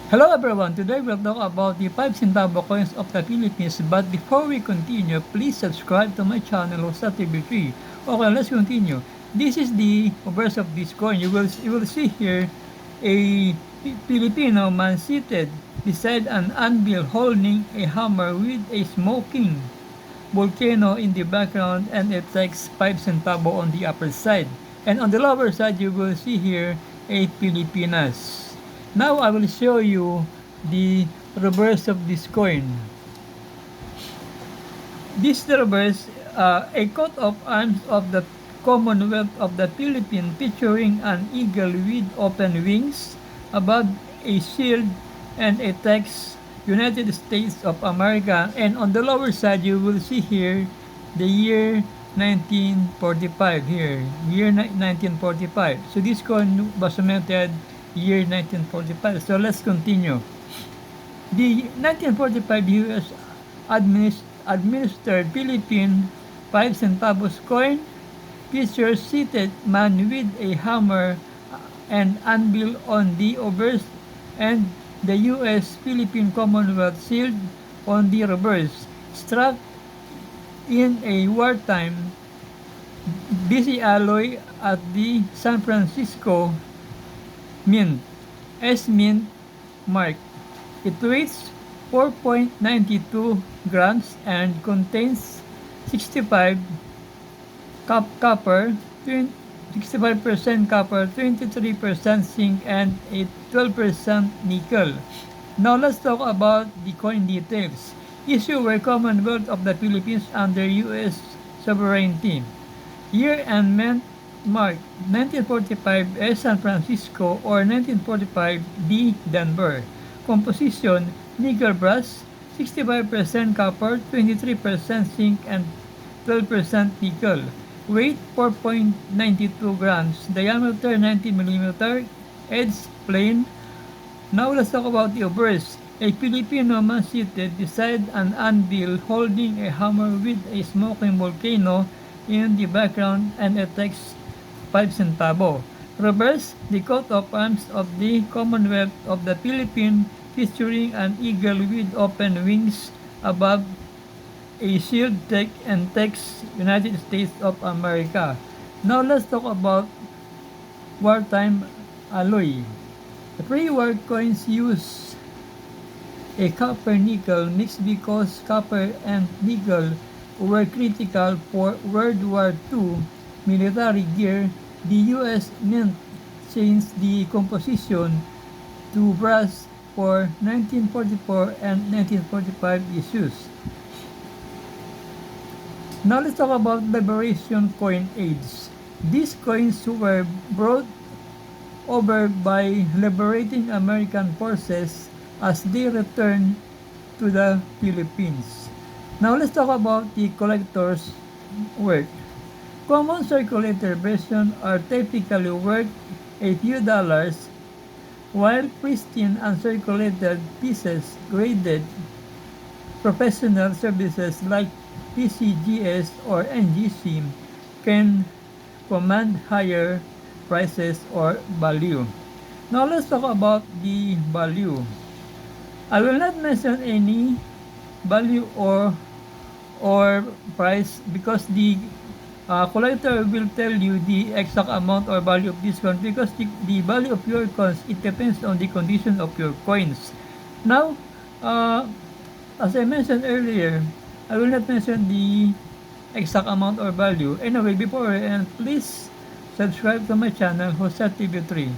Hello everyone, today we'll talk about the 5 centavo coins of the Philippines, but before we continue, please subscribe to my channel, Hosa TV3. Okay, let's continue. This is the obverse of this coin. You will see here a Filipino man seated beside an anvil holding a hammer with a smoking volcano in the background, and it takes 5 centavo on the upper side. And on the lower side, you will see here a Pilipinas. Now I will show you the reverse of this coin. This reverse, a coat of arms of the Commonwealth of the Philippines featuring an eagle with open wings above a shield and a text United States of America, and on the lower side you will see here the year 1945 here, year 1945. So this coin was minted year 1945. So let's continue. The 1945 U.S. administered Philippine 5 centavos coin features seated man with a hammer and anvil on the obverse and the U.S. Philippine Commonwealth shield on the reverse, struck in a wartime busy alloy at the San Francisco Mint, S-Mint mark. It weighs 4.92 grams and contains 65 copper, 65% copper, 23% zinc, and a 12% nickel. Now let's talk about the coin details. Issue were Commonwealth of the Philippines under U.S. sovereignty. Year and mint mark 1945 S. San Francisco or 1945 D. Denver. Composition nickel brass, 65% copper, 23% zinc, and 12% nickel. Weight 4.92 grams. Diameter 90 mm. Edge plain. Now let's talk about the obverse. A Filipino man seated beside an anvil holding a hammer with a smoking volcano in the background, and it takes 5 centavo. Reverse, the coat of arms of the Commonwealth of the Philippines featuring an eagle with open wings above a shield deck and text United States of America. Now let's talk about wartime alloy. The pre-war coins use a copper-nickel mix because copper and nickel were critical for World War II military gear. The U.S. Mint changed the composition to brass for 1944 and 1945 issues. Now let's talk about Liberation Coin Age. These coins were brought over by liberating American forces as they returned to the Philippines. Now let's talk about the collector's worth. Common circulator versions are typically worth a few dollars, while pristine uncirculated pieces graded professional services like PCGS or NGC can command higher prices or value. Now let's talk about the value. I will not mention any value or price because the collector will tell you the exact amount or value of this coin, because the value of your coins, it depends on the condition of your coins. Now, as I mentioned earlier, I will not mention the exact amount or value. Anyway, before I end, please subscribe to my channel, Hosa TV3.